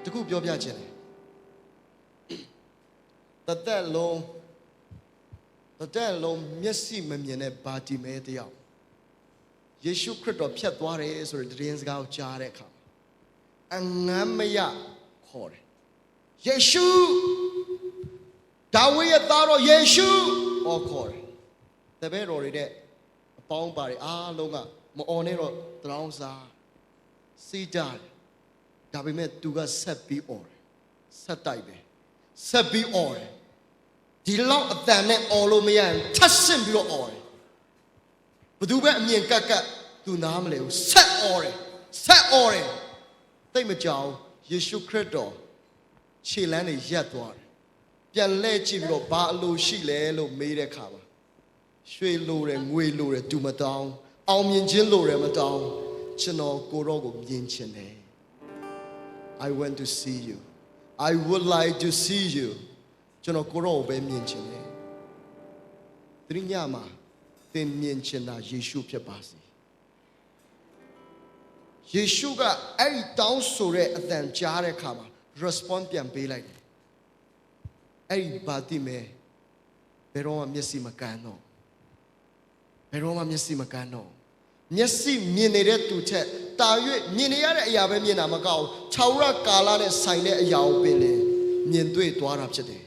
တခုပြောပြချင်တယ်တသက်လုံးမျက်စိမမြင်တဲ့ဘာတီမဲတယောက်ယေရှုခရစ်တော်ဖြတ်သွားတယ်ဆိုတဲ့သတင်းစကားကိုကြားတဲ့အခါအငမ်းမရခေါ်တယ်ယေရှုဒါဝိဒ်ရဲ့သားတော်ယေရှုခေါ်တယ်တပည့်တော်တွေတဲ့အပေါင်းပါတွေအားလုံးကမအော်နဲ့တော့တရောင်းစားစီးကြတယ်ဒါပေမဲ့သူကဆက်ပြီးအော်တယ်ဆက်တိုက်ပဲဆက်ပြီးအော်တယ်ဒီလောက်အတန်နဲ့အော်လို့မရရင်ထပ်ဆင့်ပြီးတော့အော်တယ်ဘသူပဲအမြင်ကတ်သူနားမလဲဘူးဆက်အော်တယ်သိမကြောက်ယေရှုခရစ်တော်ခြေလမ်းတွေရက်သွားတယ်ပြန်လှည့်ကြည့်ပြီးတော့ဘာအလိုရှိလဲလို့မေးတဲ့အခါမှာရွှေလိုတယ်ငွေလိုတယ်သူမတောင်းအောင်မြင်ခြင်းလိုတယ်မတောင်းကျွန်တော်ကိုရောကိုမြင်ချင်တယ် I want to see you I would like to see you ကျွန်တော်ကိုရောကိုပဲမြင်ချင်တယ်ဒီညမှာသင်မြင်ချင်တာယေရှုဖြစ်ပါစေယေရှုကအဲ့ဒီတောင်းဆိုတဲ့အတန်ကြားတဲ့အခါမှာ response ပြန်ပေးလိုက်တယ်အဲ့ဒီဘာတိမဲဘယ်တော့မှမျက်စိမကန်းတော့မျက်စိမြင်နေတဲ့သူထက်တာ၍မြင်နေရတဲ့အရာပဲမြင်တာမကောက်ခြောက်ရကာလနဲ့ဆိုင်တဲ့အရာကိုပင်လေမြင်တွေ့သွားတာဖြစ်တယ်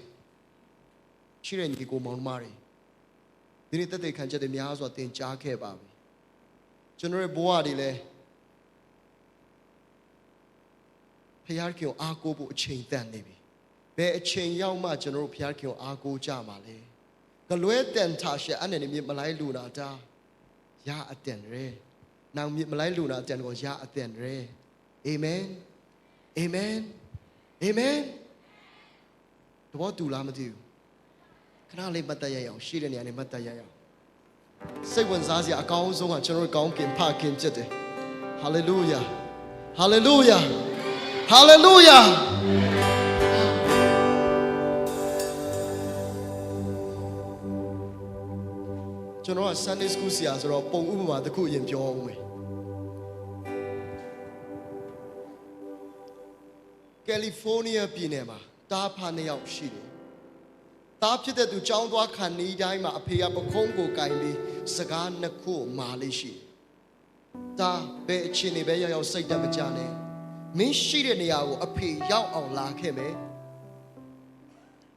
ရှိတဲ့ညီကိုမောင်နှမတွေဒီနေ့တက်တဲ့ခံချက်တွေများစွာသင်ကြားခဲ့ပါပြီကျွန်တော်ရဲ့ဘဝတွေလည်းဖခင်ကိုအားကိုးဖို့အချိန်တန်နေပြီဘယ်အချိန်ရောက်မှကျွန်တော်တို့ဖခင်ကိုအားကိုးကြမှာလဲကလွဲတန်တာရှက်အနေနဲ့မြင်မလိုက်လူနာတာရအတန်ရဲနောင်မြင်မလိုက်လူနာတန်ကိုရအတန်ရဲအာမင်တဘောတူလားမသိဘူးခဏလေးမှတ်တရရအောင်ရှိတဲ့နေရာနဲ့မှတ်တရရအောင်စိတ်ဝင်စားစရာအကောင်းဆုံးကကျွန်တော်တို့ကောင်းကင်ဖခင်ဖြစ်တယ်ဟာလေလုယာကျွန်တော်က Sunday School ဆရာဆိုတော့ပုံဥပမာတစ်ခုအရင်ပြောအောင်မယ်ကယ်လီဖိုးနီးယားပြည်နယ်မှာတားဖာနှစ်ယောက်ရှိတယ်တားဖြစ်တဲ့သူចောင်းသွားခံနေတိုင်းမှာအဖေကပခုံးကိုကင်ပြီးစကားနှစ်ခုမာလေးရှိတားဘယ်အချိန်နေပဲရောက်စိတ်တမကြနဲ့မင်းရှိတဲ့နေရာကိုအဖေရောက်အောင်လာခဲ့မယ်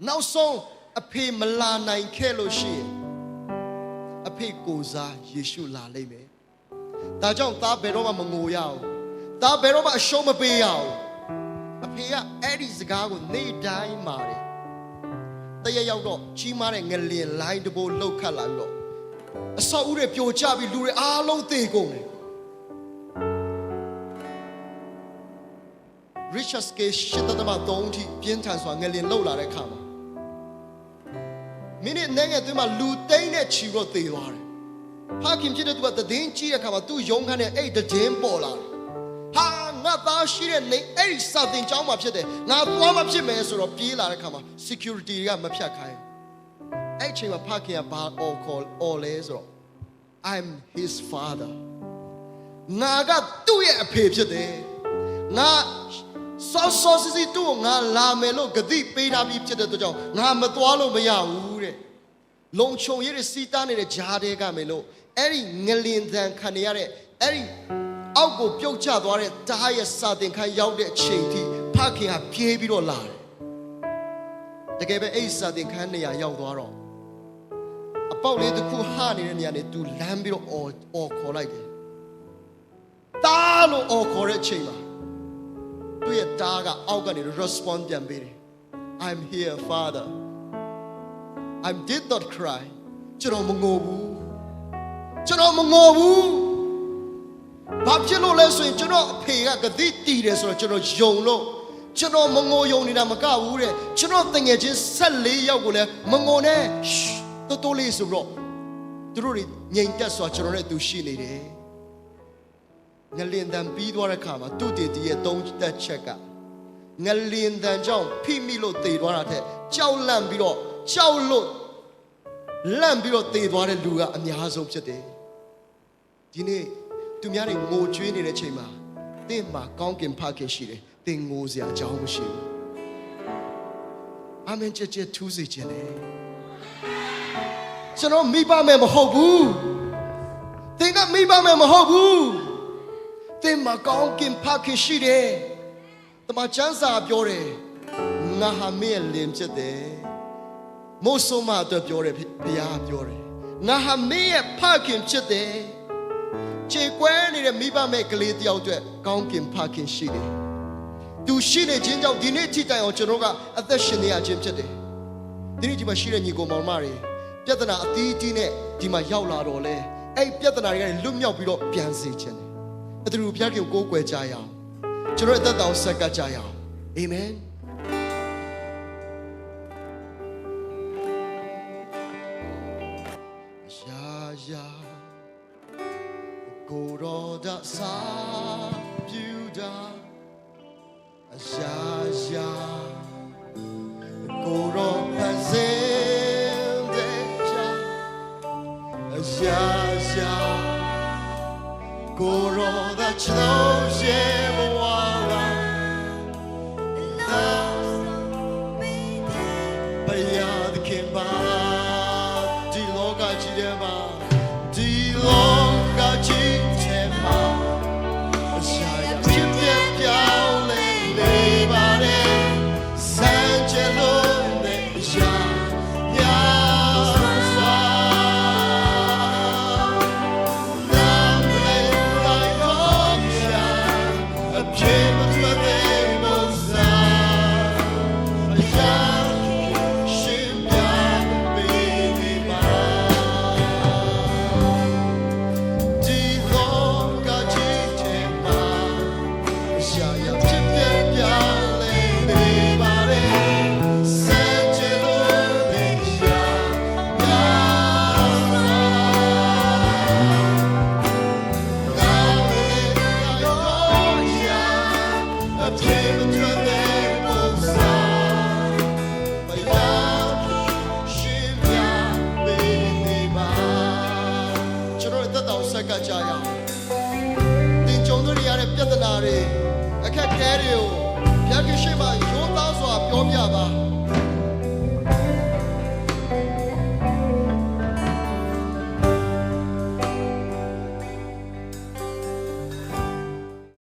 နောက်ဆုံးအဖေမလာနိုင်ခဲ့လို့ရှိရင်အဖေကိုစားယေရှုလာလိမ့်မယ်ဒါကြောင့်သားဘယ်တော့မှမငိုရအောင်သားဘယ်တော့မှအရှုံးမပေးရအောင်အဖေကအဲ့ဒီစကားကိုနေ့တိုင်းမှာတယ်တရရောက်တော့ကြီးမားတဲ့ငလင်လိုင်းတဘိုးလှုပ်ခတ်လာပြီးတော့အဆောက်အဦတွေပြိုကျပြီးလူတွေအားလုံးသေကုန်တယ်Richard Case ရှစ်တသမ3ထိပြင်းထန်စွာငလင်လှုပ်လာတဲ့အခါမှာမိနစ်နဲ့ငယ်သွင်းမှာလူသိန်းနဲ့ချီတော့သေသွားတယ်။ဖခင်ဖြစ်တဲ့သူကတည်င်းကြီးတဲ့အခါမှာသူ့ရုံးခန်းနဲ့အဲ့တည်င်းပေါ်လာတယ်။ဟာငါသားရှိတဲ့နေအဲ့ဒီစာသင်ကျောင်းမှာဖြစ်တယ်။ငါသွားမှဖြစ်မယ်ဆိုတော့ပြေးလာတဲ့အခါမှာ security တွေကမဖြတ်ခိုင်း။အဲ့ချိန်မှာဖခင်ကဘာ all လဲဆိုတော့ I'm his father ငါကသူ့ရဲ့အဖေဖြစ်တယ်။ငါစောစီတူငါလာမယ်လို့ဂတိပေးထားပြီးဖြစ်တဲ့အတွက်ကြောင့်ငါမသွားလို့မရဘူးတဲ့လုံခြုံရေးတွေစီးတားနေတဲ့ဂျားတွေကမယ်လို့အဲ့ဒီငလင်တန်ခံရတဲ့အဲ့ဒီအောက်ကိုပြုတ်ကျသွားတဲ့တားရဲ့စာတင်ခန်းရောက်တဲ့အချိန်ထိဖခင်ဟာပြေးပြီးတော့လာတယ်တကယ်ပဲအဲ့ဒီစာတင်ခန်းနေရာရောက်သွားတော့အပေါက်လေးတစ်ခုဟနေတဲ့နေရာနဲ့သူလမ်းပြီးတော့အော်ခေါ်လိုက်တယ်တားလို့အော်ခေါ်တဲ့အချိန်မှာသူရဲ့တားကအောက်ကနေ response ပြန်ပေးတယ် I'm here father I did not cry ကျွန်တော်မငိုဘူးဘာဖြစ်လို့လဲဆိုရင်ကျွန်တော်အဖေကဂတိတည်တယ်ဆိုတော့ကျွန်တော်ယုံလို့ကျွန်တော်မငိုယုံနေတာမကဘူးတဲ့ကျွန်တော်တငယ်ချင်း14ယောက်ကိုလည်းမငိုနဲ့တိုးတိုးလေးဆိုတော့သူတို့တွေငြိမ်သက်စွာကျွန်တော်နဲ့သူရှိနေတယ်ငလင်တန်ပြီးသွားတဲ့ခါမှာသူ့တည်တည်ရဲ့သုံးသက်ချက်ကငလင်တန်ကြောင့်ဖိမိလို့တည်သွားတာတဲ့ကြောက်လန့်ပြီးတော့တည်သွားတဲ့လူကအများဆုံးဖြစ်တယ်ဒီနေ့သူများတွေငိုကြွေးနေတဲ့ချိန်မှာတင့်မှာကောင်းကင်ဖခင်ရှိတယ်ဖ တင်ငိုစရာအကြောင်းမရှိဘူးအာမင်ကြည်ကြည်ထူးစေခြင်းလေကျွန်တော်မိဘမဲ့မဟုတ်ဘူးသင်ကမိဘမဲ့မဟုတ်ဘူးသင်မကောင်းကင်ဖခင်ရှိတယ်တမချမ်းစာပြောတယ်ငါဟာမင်းရဲ့လင်ဖြစ်တယ်မို့ဆိုမအတွက်ပြောတယ်ဘုရားပြောတယ်ငါဟာမင်းရဲ့ဖခင်ဖြစ်တယ်ခြေကွဲနေတဲ့မိဘမဲ့ကလေးတယောက်အတွက်ကောင်းကင်ဖခင်ရှိတယ်သူရှိနေခြင်းကြောင့်ဒီနေ့ထိတိုင်အောင်ကျွန်တော်ကအသက်ရှင်နေရခြင်းဖြစ်တယ်ဒီနေ့ဒီမှာရှိတဲ့ညီကောင်မောင်မတွေပြဿနာအသီးသီးနဲ့ဒီမှာရောက်လာတော့လဲအဲ့ပြဿနာတွေကနေလွတ်မြောက်ပြီးတော့ပြန်စေခြင်းတယ်အတူတူဘုရားခင်ကိုကိုးကွယ်ကြရအောင်ကျွန်တော်အသက်တောင်ဆက်ကပ်ကြရအောင်အာမင်ယာကိုရောဒစာပြူတာယာကိုရောပစင်တဲ့ချာကိုရောဒချလို့ရှိမဝါလာဘယာဒခင်ပါဒီလောကကြီးထဲမှာဒီလောကကြီးထဲမှာရှာရဖြစ်ပြပြောင်းလဲနေပါတယ်စံချလို့နဲ့ရှာညာစွာနာမည်တိုင်းတော့ရှာအပြေမထွက်တဲ့မုန်းစာအရာရှင်ပြပေးနေပါဒီလောကကြီးထဲမှာရှာရဖြစ်ပြပြောင်းလဲနေပါတယ်စံချလို့နဲ့ရှာညာစွာနာမည်တော့ရှာအပြေမထွက်တဲ့မုန်းစာဘယာရှင်ပြပေးနေပါကျွန်တော်တက်တောင်ဆက်ကကြရအောင်တင်ကြုံတွေ့ရတဲ့ပြဿနာတွေအခက်အခဲတွေကိုဘုရားခင်ရှေ့မှာရိုးသားစွာပြောပြပါ